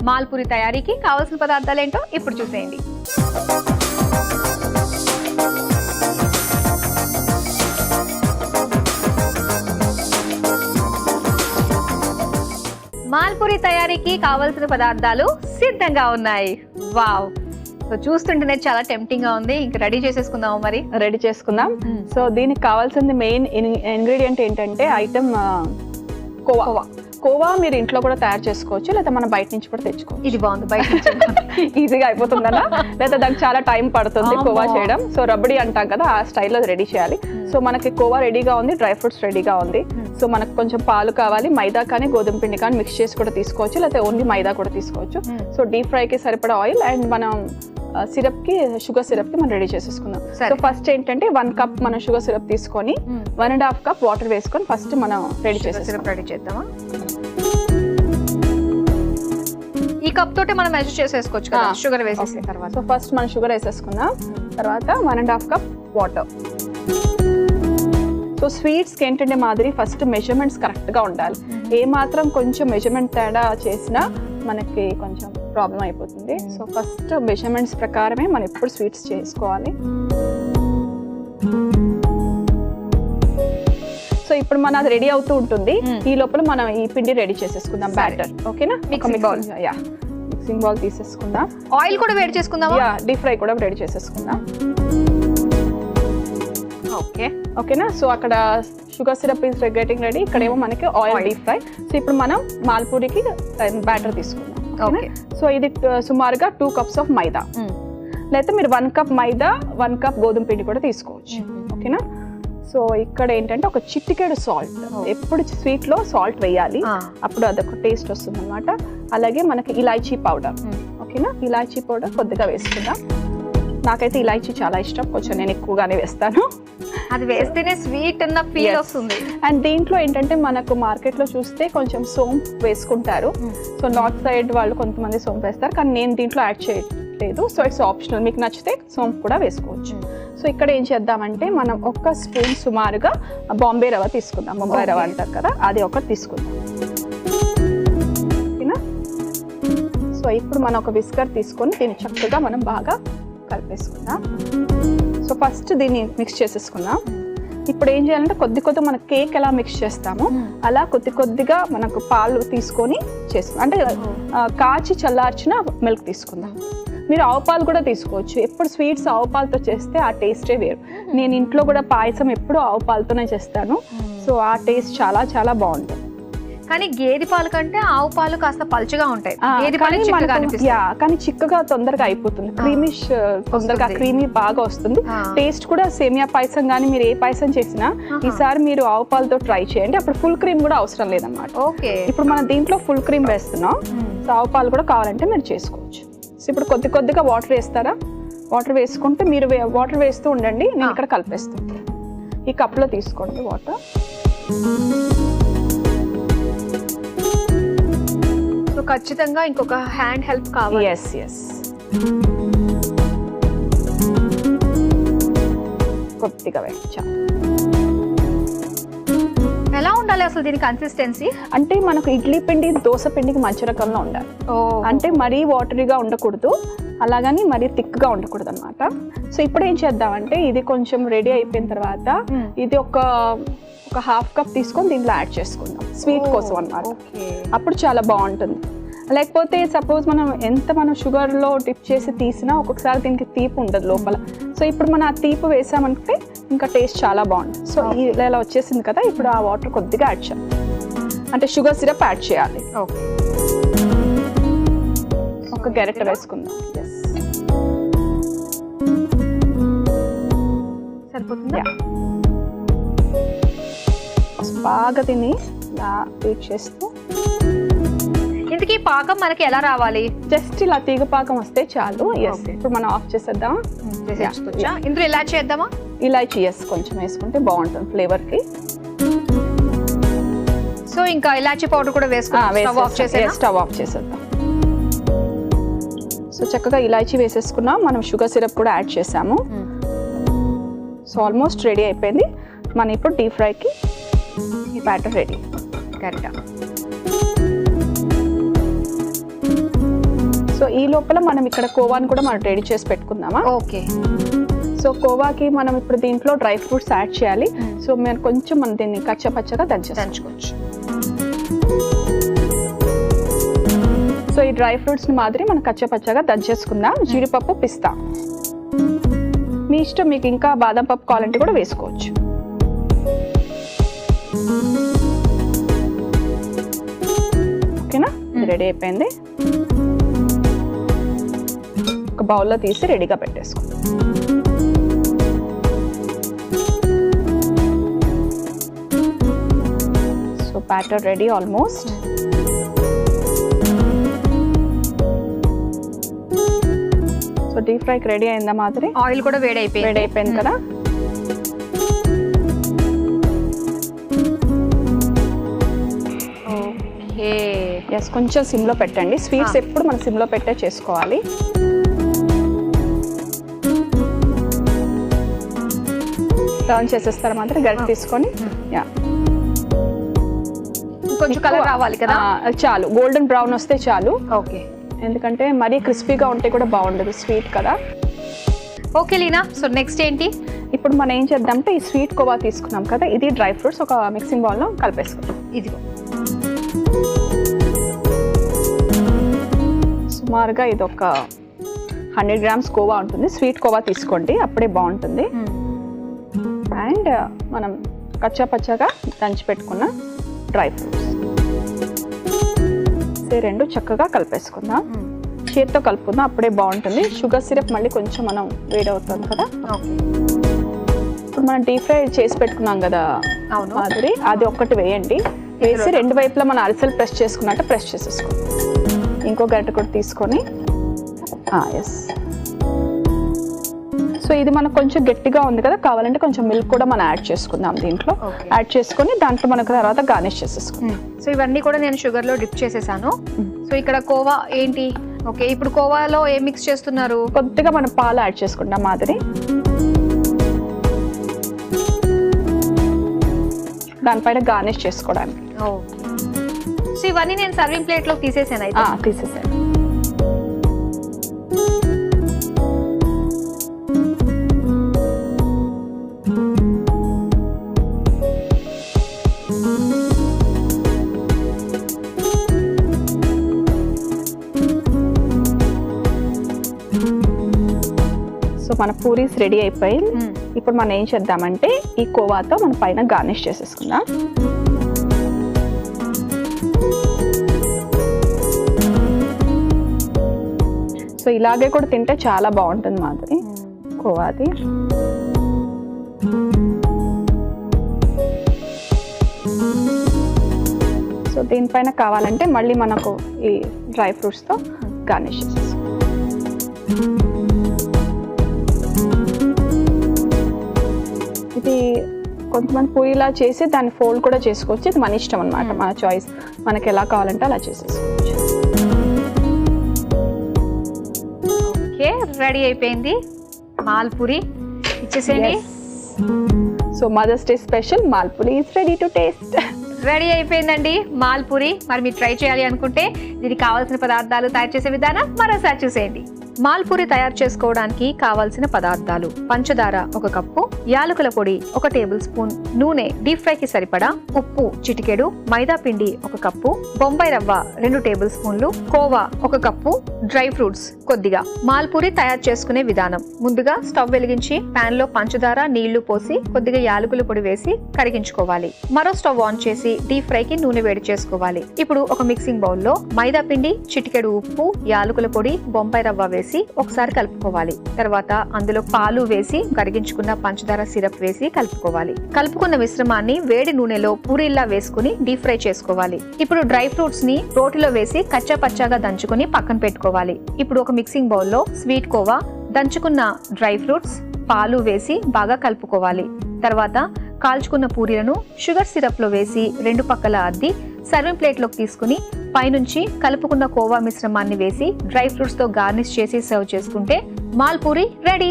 మాల్పూరి తయారీకి కావాల్సిన పదార్థాలు ఏంటో ఇప్పుడు చూసేయండి. మాల్పూరి తయారీకి కావాల్సిన పదార్థాలు సిద్ధంగా ఉన్నాయి. వావ్, సో చూస్తుంటేనే చాలా టెంప్టింగ్ గా ఉంది. ఇంకా రెడీ చేసేసుకుందాం. మరి రెడీ చేసుకుందాం. సో దీనికి కావాల్సింది మెయిన్ ఇంగ్రీడియంట్ ఏంటంటే ఐటమ్ కోవా. కోవా మీరు ఇంట్లో కూడా తయారు చేసుకోవచ్చు, లేదా మనం బయట నుంచి కూడా తెచ్చుకోవచ్చు. ఇది బాగుంది, బయట ఈజీగా అయిపోతుందన్నా, లేదా దానికి చాలా టైం పడుతుంది కోవా చేయడం. సో రబడీ అంటాం కదా, ఆ స్టైల్లో రెడీ చేయాలి. సో మనకి కోవా రెడీగా ఉంది, డ్రై ఫ్రూట్స్ రెడీగా ఉంది. సో మనకు కొంచెం పాలు కావాలి, మైదా కానీ గోధుమ పిండి కానీ మిక్స్ చేసి కూడా తీసుకోవచ్చు, లేకపోతే ఓన్లీ మైదా కూడా తీసుకోవచ్చు. సో డీప్ ఫ్రైకి సరిపడా ఆయిల్ అండ్ మనం సిరప్ కి షుగర్ సిరప్ కి మనం రెడీ చేసేసుకుందాం. సో ఫస్ట్ ఏంటంటే 1 కప్ మనం షుగర్ సిరప్ తీసుకొని 1.5 కప్ వాటర్ వేసుకొని ఫస్ట్ మనం రెడీ చేద్దామా? ఈ కప్ తోటే మనం మెజర్ చేసేసుకోవచ్చు కదా షుగర్ వేసేసిన తర్వాత. సో ఫస్ట్ మనం షుగర్ వేసేసుకుందాం, తర్వాత 1.5 కప్ వాటర్. సో స్వీట్స్కి ఏంటంటే మాదిరి ఫస్ట్ మెజర్మెంట్స్ కరెక్ట్గా ఉండాలి. ఏ మాత్రం కొంచెం మెజర్మెంట్ తేడా చేసినా మనకి కొంచెం ప్రాబ్లం అయిపోతుంది. సో ఫస్ట్ మెజర్మెంట్స్ ప్రకారమే మనం ఎప్పుడు స్వీట్స్ చేసుకోవాలి. సో ఇప్పుడు మన అది రెడీ అవుతూ ఉంటుంది. ఈ లోపల మనం ఈ పిండి రెడీ చేసేసుకుందాం, బ్యాటర్. ఓకేనా? మిక్సింగ్ బౌల్ తీసేసుకుందాం. ఆయిల్ కూడా వేడి చేసుకుందాం. డీప్ ఫ్రై కూడా రెడీ చేసేసుకుందాం. ఓకేనా? సో అక్కడ sugar syrup is getting ready, ఇక్కడేమో మనకి ఆయిల్ డీప్ ఫ్రై. సో ఇప్పుడు మనం మాల్పూరికి బ్యాటర్ తీసుకుందాం. సో ఇది సుమారుగా 2 కప్స్ ఆఫ్ మైదా, లేకపోతే మీరు 1 కప్ మైదా 1 కప్ గోధుమ పిండి కూడా తీసుకోవచ్చు. ఓకేనా? సో ఇక్కడ ఏంటంటే ఒక చిటికెడు సాల్ట్. ఎప్పుడు స్వీట్ లో సాల్ట్ వేయాలి, అప్పుడు అదొక టేస్ట్ వస్తుంది అనమాట. అలాగే మనకి ఇలాచీ పౌడర్. ఓకేనా? ఇలాచీ పౌడర్ కొద్దిగా వేసుకుందాం. నాకైతే ఇలాచీ చాలా ఇష్టం, కొంచెం నేను ఎక్కువగానే వేస్తాను. అది వేస్తేనే స్వీట్ అన్న ఫీల్ వస్తుంది. అండ్ దీంట్లో ఏంటంటే మనకు మార్కెట్ లో చూస్తే కొంచెం సోంపు వేసుకుంటారు. సో నార్త్ సైడ్ వాళ్ళు కొంతమంది సోంపు వేస్తారు, కానీ నేను దీంట్లో యాడ్ చేయట్లేదు. సో ఇట్స్ ఆప్షనల్, మీకు నచ్చితే సోంపు కూడా వేసుకోవచ్చు. సో ఇక్కడ ఏం చేద్దామంటే మనం 1 స్పూన్ సుమారుగా బాంబే రవ్వ తీసుకుందాం. బొంబాయి రవ్వ అంటారు కదా, అది ఒకటి తీసుకుందాం. ఓకేనా? సో ఇప్పుడు మనం ఒక విస్కర్ తీసుకొని దీన్ని చక్కగా మనం బాగా కలిపేసుకుందాం. సో ఫస్ట్ దీన్ని మిక్స్ చేసేసుకుందాం. ఇప్పుడు ఏం చేయాలంటే కొద్ది మన కేక్ ఎలా మిక్స్ చేస్తామో అలా కొద్దిగా మనకు పాలు తీసుకొని చేసుకుందాం. అంటే కాచి చల్లార్చిన మిల్క్ తీసుకుందాం. మీరు ఆవు పాలు కూడా తీసుకోవచ్చు. ఎప్పుడు స్వీట్స్ ఆవు పాలతో చేస్తే ఆ టేస్టే వేరు. నేను ఇంట్లో కూడా పాయసం ఎప్పుడు ఆవు పాలతోనే చేస్తాను. సో ఆ టేస్ట్ చాలా చాలా బాగుంటుంది. కానీ గేదె పాలు కంటే ఆవు పాలు కాస్త పలుచగా ఉంటాయి, కానీ చిక్కగా తొందరగా అయిపోతుంది. క్రీమిష్ తొందరగా క్రీమీ బాగా వస్తుంది. టేస్ట్ కూడా సేమియా పాయసం కానీ మీరు ఏ పాయసం చేసినా ఈసారి మీరు ఆవు పాలతో ట్రై చేయండి. అప్పుడు ఫుల్ క్రీమ్ కూడా అవసరం లేదన్నమాట. ఓకే, ఇప్పుడు మనం దీంట్లో ఫుల్ క్రీమ్ వేస్తున్నాం. సో ఆవు పాలు కూడా కావాలంటే మీరు చేసుకోవచ్చు. సో ఇప్పుడు కొద్దిగా వాటర్ వేస్తారా? వాటర్ వేసుకుంటే మీరు వాటర్ వేస్తూ ఉండండి, నేను ఇక్కడ కలిపేస్తాను. ఈ కప్లో తీసుకోండి వాటర్. సో ఖచ్చితంగా ఇంకొక హ్యాండ్ హెల్ప్ కావాలి. ఎస్ కొద్దిగా వేయించాలి. ఎలా ఉండాలి అసలు దీని కన్సిస్టెన్సీ? అంటే మనకు ఇడ్లీ పిండి దోశ పిండికి మధ్య రకంలో ఉండాలి. అంటే మరీ వాటరీగా ఉండకూడదు, అలాగని మరీ థిక్గా ఉండకూడదు అనమాట. సో ఇప్పుడు ఏం చేద్దామంటే ఇది కొంచెం రెడీ అయిపోయిన తర్వాత ఇది ఒక 1/2 కప్ తీసుకొని దీంట్లో యాడ్ చేసుకుందాం, స్వీట్ కోసం అన్నమాట. అప్పుడు చాలా బాగుంటుంది. లేకపోతే సపోజ్ మనం షుగర్లో డిప్ చేసి తీసినా ఒక్కొక్కసారి దీనికి తీపి ఉండదు లోపల. సో ఇప్పుడు మనం ఆ తీపి వేసామంటే ఇంకా టేస్ట్ చాలా బాగుంటుంది. సో ఇలా వచ్చేసింది కదా, ఇప్పుడు ఆ వాటర్ కొద్దిగా యాడ్ చేయాలి, అంటే షుగర్ సిరప్ యాడ్ చేయాలి. ఒక గరిటె వేసుకుందాం. సరిపోతుందా? బాగా తిని ఇలా బీట్ చేస్తూ. ఇంతకీ పాకం మనకి ఎలా రావాలి? జస్ట్ ఇలా తీగ పాకం వస్తే చాలు. ఇప్పుడు మనం ఆఫ్ చేసేద్దాం. ఇందులో ఇలాచీ చేద్దామా? ఇలాచీ కొంచెం వేసుకుంటే బాగుంటుంది ఫ్లేవర్ కి. సో ఇంకా ఇలాచీ పౌడర్ కూడా వేసుకుని స్టవ్ ఆఫ్ చేసేద్దాం. సో చక్కగా ఇలాచీ వేసేసుకున్నాం. మనం షుగర్ సిరప్ కూడా యాడ్ చేసాము. సో ఆల్మోస్ట్ రెడీ అయిపోయింది. మనం ఇప్పుడు డీప్ ఫ్రైకి బ్యాటర్ రెడీ. కరెక్టా? ఈ లోపల మనం ఇక్కడ కోవాని కూడా మనం రెడీ చేసి పెట్టుకుందామా. ఓకే. సో కోవాకి మనం ఇప్పుడు దీంట్లో డ్రై ఫ్రూట్స్ యాడ్ చేయాలి. సో మేము కొంచెం మనం దీన్ని కచ్చపచ్చగా దంచుకోవచ్చు. సో ఈ డ్రై ఫ్రూట్స్ ని మాదిరి మనం కచ్చపచ్చగా దంచేసుకుందాం. జీడిపప్పు, పిస్తా, మీ ఇష్టం, మీకు ఇంకా బాదం పప్పు కావాలంటే కూడా వేసుకోవచ్చు. ఓకేనా, ఇది రెడీ అయిపోయింది. ఒక బౌల్లో తీసి రెడీగా పెట్టేసుకుందాం. So batter ready almost. So deep ఫ్రైకి రెడీ అయిందా మాదిరి. ఆయిల్ కూడా వేడి అయిపోయింది కదా. ఎస్, కొంచెం సిమ్లో పెట్టండి. స్వీట్స్ ఎప్పుడు మనం సిమ్లో పెట్టే చేసుకోవాలి. టర్న్ చేసేస్తారు మాత్రం గరిటె తీసుకొని. కొంచెం కలర్ రావాలి కదా. చాలు, గోల్డెన్ బ్రౌన్ వస్తే చాలు. ఓకే, ఎందుకంటే మరీ క్రిస్పీగా ఉంటే కూడా బాగుండదు, స్వీట్ కదా. ఓకే లీనా, సో నెక్స్ట్ ఏంటి? ఇప్పుడు మనం ఏం చేద్దామంటే ఈ స్వీట్ కోవా తీసుకున్నాం కదా, ఇది డ్రై ఫ్రూట్స్ ఒక మిక్సింగ్ బౌల్లో కలిపేసుకుందాం. ఇదిగో సుమారుగా ఇది ఒక 100 grams కోవా ఉంటుంది. స్వీట్ కోవా తీసుకోండి, అప్పుడే బాగుంటుంది. అండ్ మనం కచ్చా పచ్చగా దంచి పెట్టుకున్న డ్రై ఫ్రూట్స్ రెండు చక్కగా కలిపేసుకుందాం. చేతితో కలుపుకుందాం, అప్పుడే బాగుంటుంది. షుగర్ సిరప్ మళ్ళీ కొంచెం మనం వేడవుతుంది కదా. ఇప్పుడు మనం డీప్ ఫ్రై చేసి పెట్టుకున్నాం కదా మాదిరి, అది ఒక్కటి వేయండి. వేసి రెండు వైపులా మనం అరిసెలు ప్రెస్ చేసుకున్నట్టు ప్రెస్ చేసేసుకోండి. ఇంకో గరిటె కూడా తీసుకొని. ఎస్. సో ఇది మనకు కొంచెం గట్టిగా ఉంది కదా, కావాలంటే కొంచెం మిల్క్ కూడా మనం యాడ్ చేసుకుందాం దీంట్లో. యాడ్ చేసుకొని దాంట్లో మనకు తర్వాత గార్నిష్ చేసేసుకుందాం. సో ఇవన్నీ కూడా నేను షుగర్ లో డిప్ చేసేసాను. సో ఇక్కడ కోవా ఏంటి? ఓకే, ఇప్పుడు కోవాలో ఏం మిక్స్ చేస్తున్నారు? కొద్దిగా మనం పాలు యాడ్ చేసుకుంటాం మాదిరి. దానిపైన గార్నిష్ చేసుకోవడానికి. సో ఇవన్నీ నేను సర్వింగ్ ప్లేట్ లో తీసేసాను. అయితే తీసేసాను. సో మన పూరీస్ రెడీ అయిపోయి, ఇప్పుడు మనం ఏం చేద్దామంటే ఈ కోవాతో మన పైన గార్నిష్ చేసేసుకుందాం. సో ఇలాగే కూడా తింటే చాలా బాగుంటుంది మాదిరి కోవాది. సో దీనిపైన కావాలంటే మళ్ళీ మనకు ఈ డ్రై ఫ్రూట్స్తో గార్నిష్ చేసేసుకో. ఇది కొంతమంది పూరిలా చేసి దాన్ని ఫోల్డ్ కూడా చేసుకోవచ్చు. ఇది మన ఇష్టం అనమాట, మన చాయిస్. మనకి ఎలా కావాలంటే అలా చేసేసుకోవచ్చు. ఓకే, రెడీ అయిపోయింది మాల్పూరి. ఇచ్చేసేయండి. So Mother's Day special malpuri is ready to taste. Ready అయిపోయిందండి మాల్పూరి. మరి మీరు ట్రై చేయాలి అనుకుంటే దీనికి కావాల్సిన పదార్థాలు, తయారు చేసే విధానం మరోసారి చూసేయండి. మాల్పూరి తయారు చేసుకోవడానికి కావాల్సిన పదార్థాలు: పంచదార 1 కప్పు, యాలకుల పొడి 1 టేబుల్ స్పూన్, నూనె డీప్ ఫ్రై కి సరిపడా, ఉప్పు చిటికెడు, మైదా పిండి 1 కప్పు, బొంబాయి రవ్వ 2 టేబుల్ స్పూన్లు, కోవా 1 కప్పు, డ్రై ఫ్రూట్స్ కొద్దిగా. మాల్పూరి తయారు చేసుకునే విధానం: ముందుగా స్టవ్ వెలిగించి పాన్ లో పంచదార, నీళ్లు పోసి కొద్దిగా యాలకుల పొడి వేసి కరిగించుకోవాలి. మరో స్టవ్ ఆన్ చేసి డీప్ ఫ్రై కి నూనె వేడి చేసుకోవాలి. ఇప్పుడు ఒక మిక్సింగ్ బౌల్ లో మైదా పిండి, చిటికెడు ఉప్పు, యాలకుల పొడి, బొంబాయి రవ్వ వేసి ఒకసారి కలుపుకోవాలి. తర్వాత అందులో పాలు వేసి కరిగించుకున్న పంచదార సిరప్ వేసి కలుపుకోవాలి. కలుపుకున్న మిశ్రమాన్ని వేడి నూనెలో పూరీల్లా వేసుకుని డీప్ ఫ్రై చేసుకోవాలి. ఇప్పుడు డ్రై ఫ్రూట్స్ ని రోటిలో వేసి కచ్చా పచ్చాగా దంచుకుని పక్కన పెట్టుకోవాలి. ఇప్పుడు ఒక మిక్సింగ్ బౌల్ లో స్వీట్ కోవా, దంచుకున్న డ్రై ఫ్రూట్స్, పాలు వేసి బాగా కలుపుకోవాలి. తర్వాత కాల్చుకున్న పూరీలను షుగర్ సిరప్ లో వేసి 2 పక్కల అద్ది సర్వింగ్ ప్లేట్ లోకి తీసుకుని పైనుంచి కలుపుకున్న కోవా మిశ్రమాన్ని వేసి డ్రై ఫ్రూట్స్ తో గార్నిష్ చేసి సర్వ్ చేసుకుంటే మాల్పూరి రెడీ.